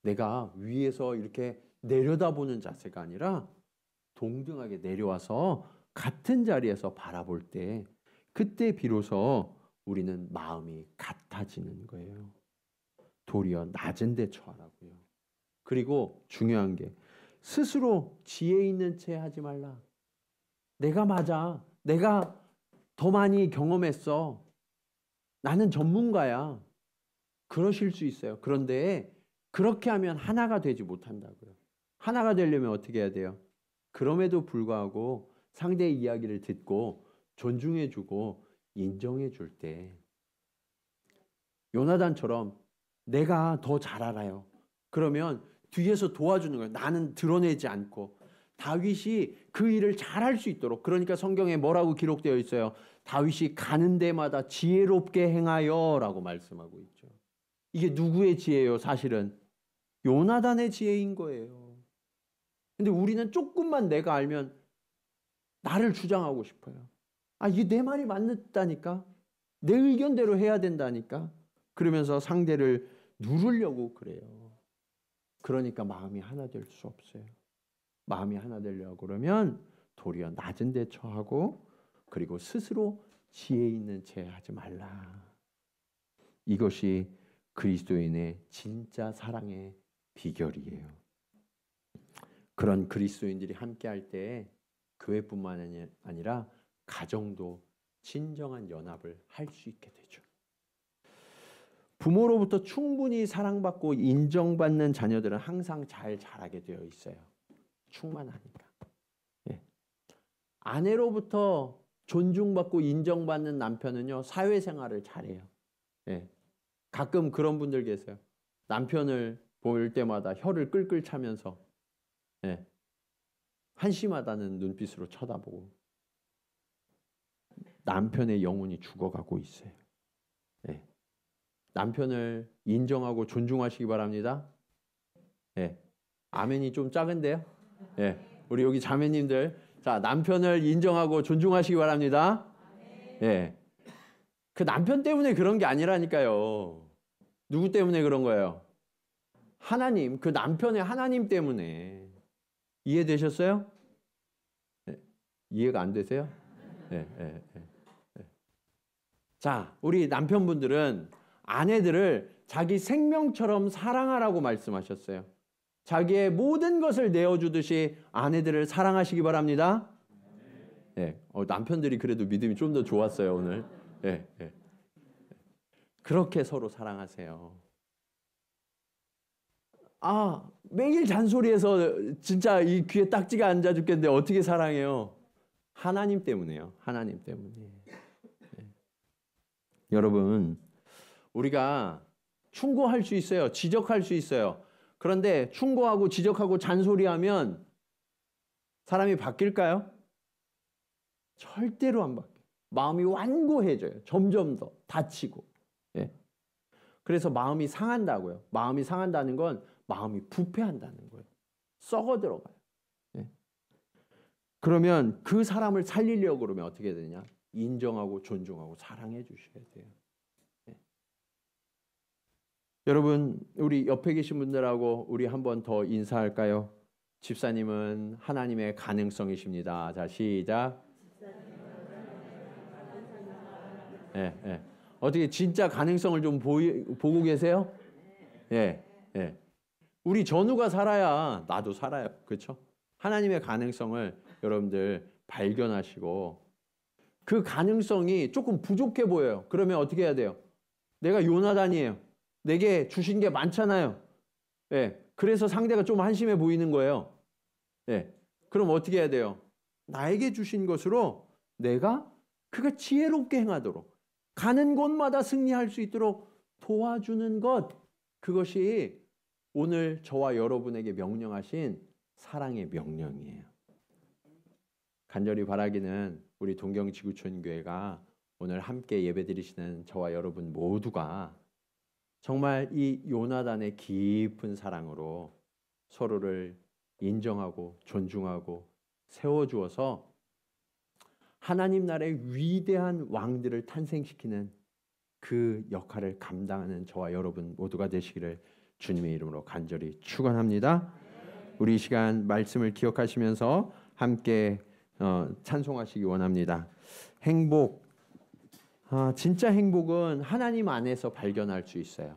내가 위에서 이렇게 내려다보는 자세가 아니라 동등하게 내려와서 같은 자리에서 바라볼 때 그때 비로소 우리는 마음이 같아지는 거예요. 도리어 낮은 데 처하라고요. 그리고 중요한 게 스스로 지혜 있는 채 하지 말라. 내가 맞아. 내가 더 많이 경험했어. 나는 전문가야. 그러실 수 있어요. 그런데 그렇게 하면 하나가 되지 못한다고요. 하나가 되려면 어떻게 해야 돼요? 그럼에도 불구하고 상대의 이야기를 듣고 존중해주고 인정해줄 때 요나단처럼 내가 더 잘 알아요. 그러면 뒤에서 도와주는 거예요. 나는 드러내지 않고. 다윗이 그 일을 잘할 수 있도록. 그러니까 성경에 뭐라고 기록되어 있어요? 다윗이 가는 데마다 지혜롭게 행하여 라고 말씀하고 있죠. 이게 누구의 지혜예요? 사실은 요나단의 지혜인 거예요. 근데 우리는 조금만 내가 알면 나를 주장하고 싶어요. 이게 내 말이 맞다니까. 내 의견대로 해야 된다니까. 그러면서 상대를 누르려고 그래요. 그러니까 마음이 하나 될 수 없어요. 마음이 하나 되려고 그러면 도리어 낮은 데 처하고 그리고 스스로 지혜 있는 채 하지 말라. 이것이 그리스도인의 진짜 사랑의 비결이에요. 그런 그리스도인들이 함께할 때 교회뿐만 아니라 가정도 진정한 연합을 할 수 있게 되죠. 부모로부터 충분히 사랑받고 인정받는 자녀들은 항상 잘 자라게 되어 있어요. 충만하니까. 예. 아내로부터 존중받고 인정받는 남편은요, 사회생활을 잘해요. 예. 가끔 그런 분들 계세요. 남편을 볼 때마다 혀를 끌끌 차면서 예. 한심하다는 눈빛으로 쳐다보고 남편의 영혼이 죽어가고 있어요. 예. 남편을 인정하고 존중하시기 바랍니다. 예. 아멘이 좀 작은데요? 예. 우리 여기 자매님들, 자, 남편을 인정하고 존중하시기 바랍니다. 예. 그 남편 때문에 그런 게 아니라니까요. 누구 때문에 그런 거예요? 하나님, 그 남편의 하나님 때문에. 이해되셨어요? 예. 이해가 안 되세요? 예, 예, 예. 자, 우리 남편분들은 아내들을 자기 생명처럼 사랑하라고 말씀하셨어요. 자기의 모든 것을 내어주듯이 아내들을 사랑하시기 바랍니다. 예, 남편들이 그래도 믿음이 좀 더 좋았어요, 오늘. 예, 예. 그렇게 서로 사랑하세요. 매일 잔소리해서 진짜 이 귀에 딱지가 앉아 죽겠는데 어떻게 사랑해요? 하나님 때문에요. 하나님 때문에. 예. 여러분, 우리가 충고할 수 있어요. 지적할 수 있어요. 그런데 충고하고 지적하고 잔소리하면 사람이 바뀔까요? 절대로 안 바뀌어요. 마음이 완고해져요. 점점 더 다치고. 예. 그래서 마음이 상한다고요. 마음이 상한다는 건 마음이 부패한다는 거예요. 썩어 들어가요. 예. 그러면 그 사람을 살리려고 그러면 어떻게 되냐? 인정하고 존중하고 사랑해 주셔야 돼요. 예. 여러분, 우리 옆에 계신 분들하고 우리 한 번 더 인사할까요? 집사님은 하나님의 가능성이십니다. 자, 시작. 예, 예. 어떻게 진짜 가능성을 좀 보고 계세요? 예, 예. 우리 전우가 살아야 나도 살아요. 그렇죠? 하나님의 가능성을 여러분들 발견하시고 그 가능성이 조금 부족해 보여요. 그러면 어떻게 해야 돼요? 내가 요나단이에요. 내게 주신 게 많잖아요. 예. 그래서 상대가 좀 한심해 보이는 거예요. 예. 그럼 어떻게 해야 돼요? 나에게 주신 것으로 내가 그가 지혜롭게 행하도록 가는 곳마다 승리할 수 있도록 도와주는 것, 그것이 오늘 저와 여러분에게 명령하신 사랑의 명령이에요. 간절히 바라기는 우리 동경지구촌교회가 오늘 함께 예배드리시는 저와 여러분 모두가 정말 이 요나단의 깊은 사랑으로 서로를 인정하고 존중하고 세워주어서 하나님 나라의 위대한 왕들을 탄생시키는 그 역할을 감당하는 저와 여러분 모두가 되시기를 주님의 이름으로 간절히 축원합니다. 우리 이 시간 말씀을 기억하시면서 함께 찬송하시기 원합니다. 행복, 진짜 행복은 하나님 안에서 발견할 수 있어요.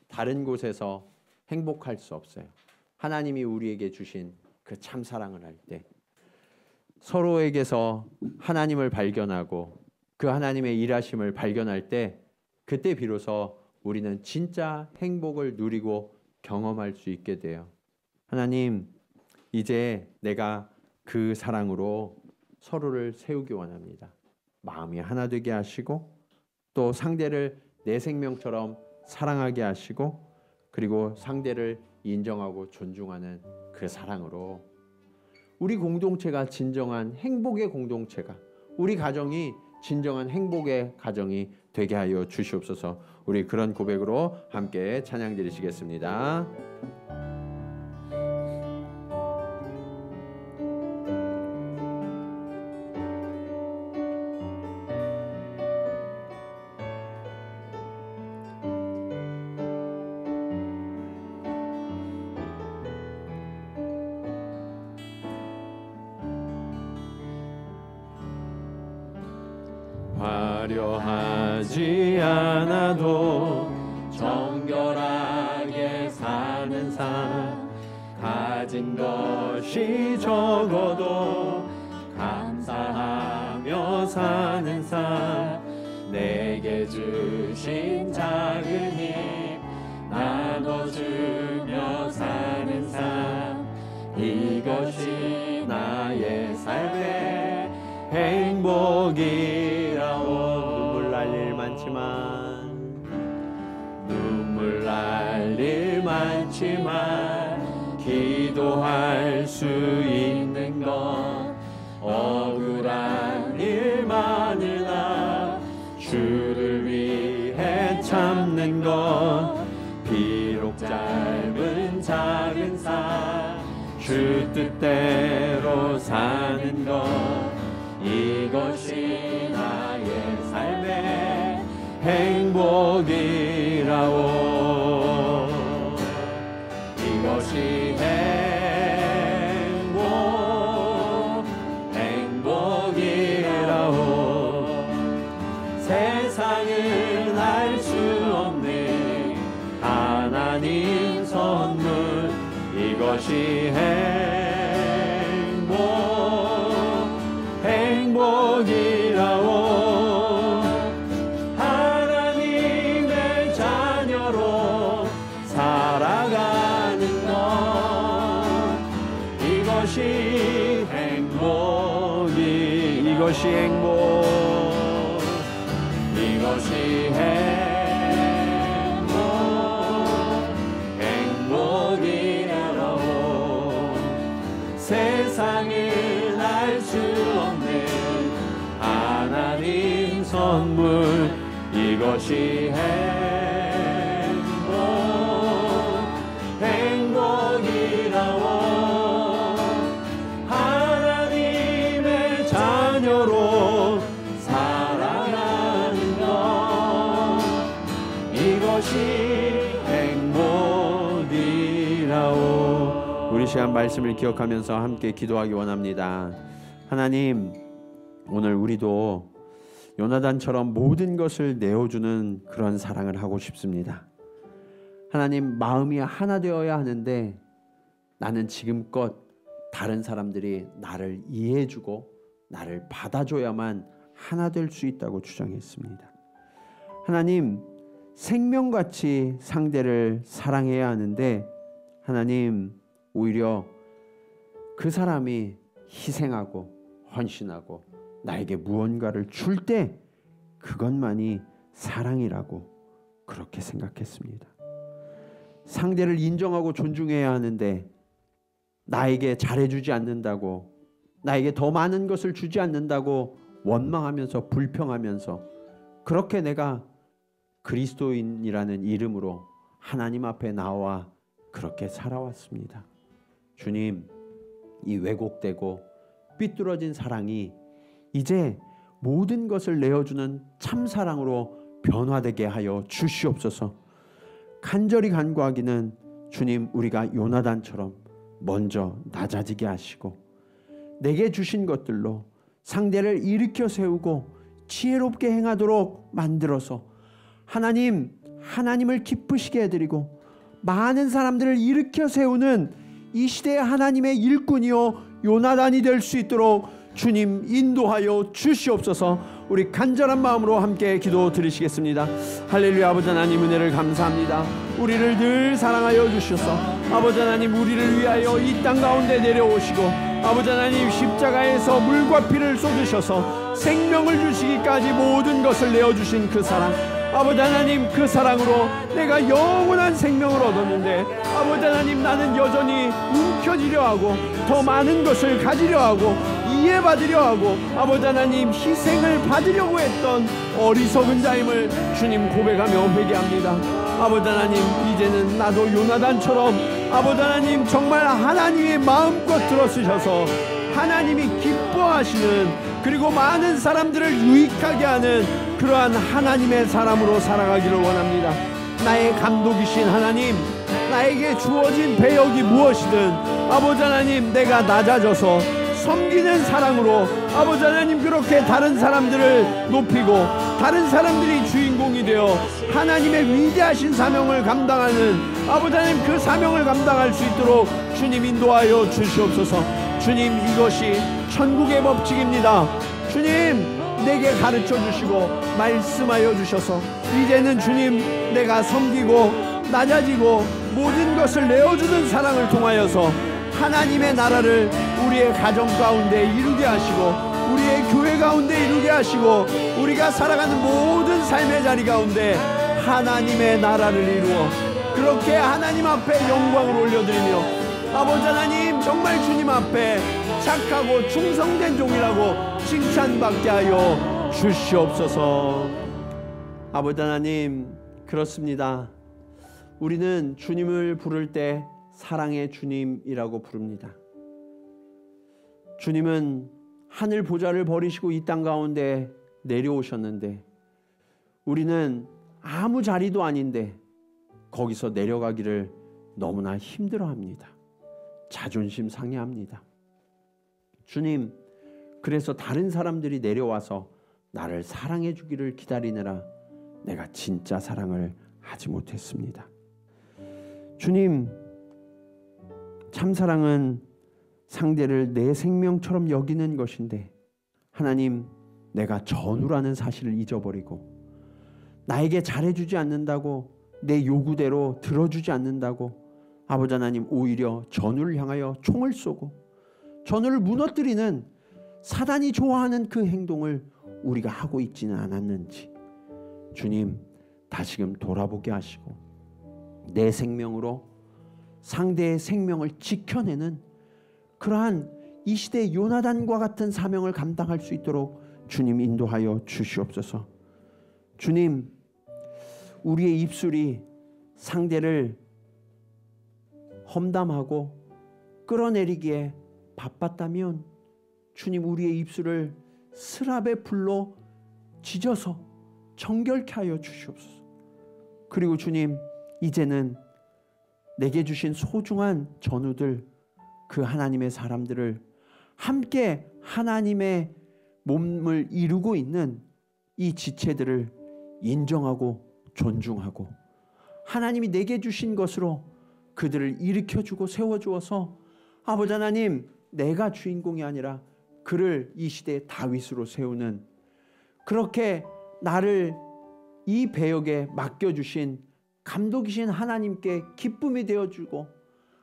다른 곳에서 행복할 수 없어요. 하나님이 우리에게 주신 그 참 사랑을 할 때 서로에게서 하나님을 발견하고 그 하나님의 일하심을 발견할 때 그때 비로소 우리는 진짜 행복을 누리고 경험할 수 있게 돼요. 하나님, 이제 내가 그 사랑으로 서로를 세우기 원합니다. 마음이 하나 되게 하시고 또 상대를 내 생명처럼 사랑하게 하시고 그리고 상대를 인정하고 존중하는 그 사랑으로 우리 공동체가 진정한 행복의 공동체가, 우리 가정이 진정한 행복의 가정이 되게 하여 주시옵소서. 우리 그런 고백으로 함께 찬양 드리시겠습니다. 화려하지 않아도 정결하게 사는 삶, 가진 것이 적어도 감사하며 사는 삶, 내게 주신 작은 힘 나눠주며 사는 삶, 이것이 나의 삶의 행복이라오. 눈물 날 일 많지만 눈물 날 일 많지만 기도할 수 있는 건 억울한 일 많으나 주를 위해 참는 건 비록 짧은 작은 삶 주 뜻대로 사는 것, 이것이 나의 삶의 행복이라오. 이것이 행복이라오. 세상은 알 수 없는 하나님 선물, 이것이 행복이라오. 하나님의 자녀로 살아가는 것, 이것이 이것이 행복이라오. 세상은 알 수 없는 하나님 선물, 이것이 행복이라오. 하나님의 자녀로 살아가는 것, 이것이 행복이라오. 우리 시간 말씀을 기억하면서 함께 기도하기 원합니다. 하나님, 오늘 우리도 요나단처럼 모든 것을 내어주는 그런 사랑을 하고 싶습니다. 하나님, 마음이 하나 되어야 하는데 나는 지금껏 다른 사람들이 나를 이해해주고 나를 받아줘야만 하나 될 수 있다고 주장했습니다. 하나님, 생명같이 상대를 사랑해야 하는데 하나님, 오히려 그 사람이 희생하고 헌신하고 나에게 무언가를 줄 때 그것만이 사랑이라고 그렇게 생각했습니다. 상대를 인정하고 존중해야 하는데 나에게 잘해주지 않는다고, 나에게 더 많은 것을 주지 않는다고 원망하면서 불평하면서 그렇게 내가 그리스도인이라는 이름으로 하나님 앞에 나와 그렇게 살아왔습니다. 주님, 이 왜곡되고 삐뚤어진 사랑이 이제 모든 것을 내어주는 참사랑으로 변화되게 하여 주시옵소서. 간절히 간구하기는 주님, 우리가 요나단처럼 먼저 낮아지게 하시고 내게 주신 것들로 상대를 일으켜 세우고 지혜롭게 행하도록 만들어서 하나님을 기쁘시게 해드리고 많은 사람들을 일으켜 세우는 이 시대의 하나님의 일꾼이요 요나단이 될 수 있도록 주님 인도하여 주시옵소서. 우리 간절한 마음으로 함께 기도 드리시겠습니다. 할렐루야. 아버지 하나님, 은혜를 감사합니다. 우리를 늘 사랑하여 주셔서 아버지 하나님, 우리를 위하여 이 땅 가운데 내려오시고 아버지 하나님, 십자가에서 물과 피를 쏟으셔서 생명을 주시기까지 모든 것을 내어주신 그 사랑, 아버지 하나님, 그 사랑으로 내가 영원한 생명을 얻었는데 아버지 하나님, 나는 여전히 움켜쥐려 하고 더 많은 것을 가지려 하고 이해받으려 하고 아버지 하나님, 희생을 받으려고 했던 어리석은 자임을 주님 고백하며 회개합니다. 아버지 하나님, 이제는 나도 요나단처럼 아버지 하나님, 정말 하나님의 마음껏 들어쓰셔서 하나님이 기뻐하시는, 그리고 많은 사람들을 유익하게 하는 그러한 하나님의 사람으로 살아가기를 원합니다. 나의 감독이신 하나님, 나에게 주어진 배역이 무엇이든 아버지 하나님, 내가 낮아져서 섬기는 사랑으로 아버지 하나님, 그렇게 다른 사람들을 높이고 다른 사람들이 주인공이 되어 하나님의 위대하신 사명을 감당하는 아버지 하나님, 그 사명을 감당할 수 있도록 주님 인도하여 주시옵소서. 주님, 이것이 천국의 법칙입니다. 주님, 내게 가르쳐 주시고 말씀하여 주셔서 이제는 주님, 내가 섬기고 낮아지고 모든 것을 내어주는 사랑을 통하여서 하나님의 나라를 우리의 가정 가운데 이루게 하시고 우리의 교회 가운데 이루게 하시고 우리가 살아가는 모든 삶의 자리 가운데 하나님의 나라를 이루어 그렇게 하나님 앞에 영광을 올려드리며 아버지 하나님, 정말 주님 앞에 착하고 충성된 종이라고 칭찬받게 하여 주시옵소서. 아버지 하나님, 그렇습니다. 우리는 주님을 부를 때 사랑의 주님이라고 부릅니다. 주님은 하늘 보좌를 버리시고 이 땅 가운데 내려오셨는데 우리는 아무 자리도 아닌데 거기서 내려가기를 너무나 힘들어합니다. 자존심 상해합니다. 주님, 그래서 다른 사람들이 내려와서 나를 사랑해 주기를 기다리느라 내가 진짜 사랑을 하지 못했습니다. 주님, 참사랑은 상대를 내 생명처럼 여기는 것인데 하나님, 내가 전우라는 사실을 잊어버리고 나에게 잘해주지 않는다고, 내 요구대로 들어주지 않는다고 아버지 하나님, 오히려 전우를 향하여 총을 쏘고 전우를 무너뜨리는 사단이 좋아하는 그 행동을 우리가 하고 있지는 않았는지 주님, 다시금 돌아보게 하시고 내 생명으로 상대의 생명을 지켜내는 그러한 이 시대의 요나단과 같은 사명을 감당할 수 있도록 주님 인도하여 주시옵소서. 주님, 우리의 입술이 상대를 험담하고 끌어내리기에 바빴다면 주님, 우리의 입술을 스랍의 불로 지져서 정결케 하여 주시옵소서. 그리고 주님, 이제는 내게 주신 소중한 전우들, 그 하나님의 사람들을 함께 하나님의 몸을 이루고 있는 이 지체들을 인정하고 존중하고 하나님이 내게 주신 것으로 그들을 일으켜주고 세워주어서 아버지 하나님, 내가 주인공이 아니라 그를 이 시대의 다윗으로 세우는, 그렇게 나를 이 배역에 맡겨주신 감독이신 하나님께 기쁨이 되어주고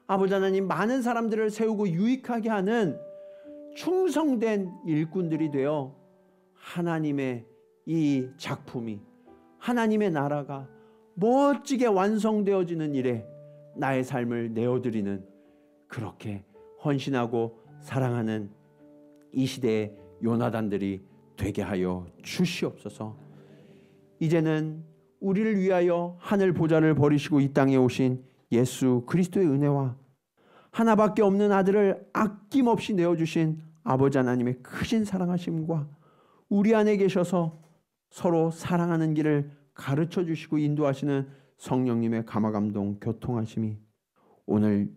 아버지 하나님, 많은 사람들을 세우고 유익하게 하는 충성된 일꾼들이 되어 하나님의 이 작품이, 하나님의 나라가 멋지게 완성되어지는 일에 나의 삶을 내어드리는, 그렇게 헌신하고 사랑하는 이 시대의 요나단들이 되게 하여 주시옵소서. 이제는 우리를 위하여 하늘 보좌를 버리시고 이 땅에 오신 예수 그리스도의 은혜와 하나밖에 없는 아들을 아낌없이 내어주신 아버지 하나님의 크신 사랑하심과 우리 안에 계셔서 서로 사랑하는 길을 가르쳐 주시고 인도하시는 성령님의 감화감동 교통하심이 오늘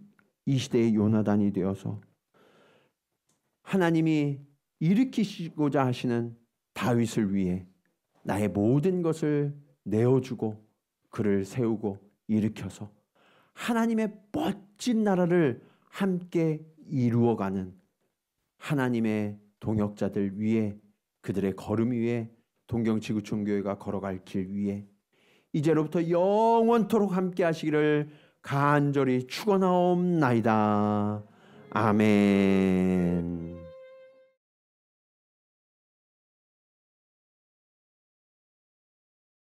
이 시대의 요나단이 되어서 하나님이 일으키시고자 하시는 다윗을 위해 나의 모든 것을 내어주고 그를 세우고 일으켜서 하나님의 멋진 나라를 함께 이루어가는 하나님의 동역자들 위에, 그들의 걸음 위에 동경지구촌교회가 걸어갈 길 위에 이제로부터 영원토록 함께 하시기를 간절히 축원하옵나이다. 아멘.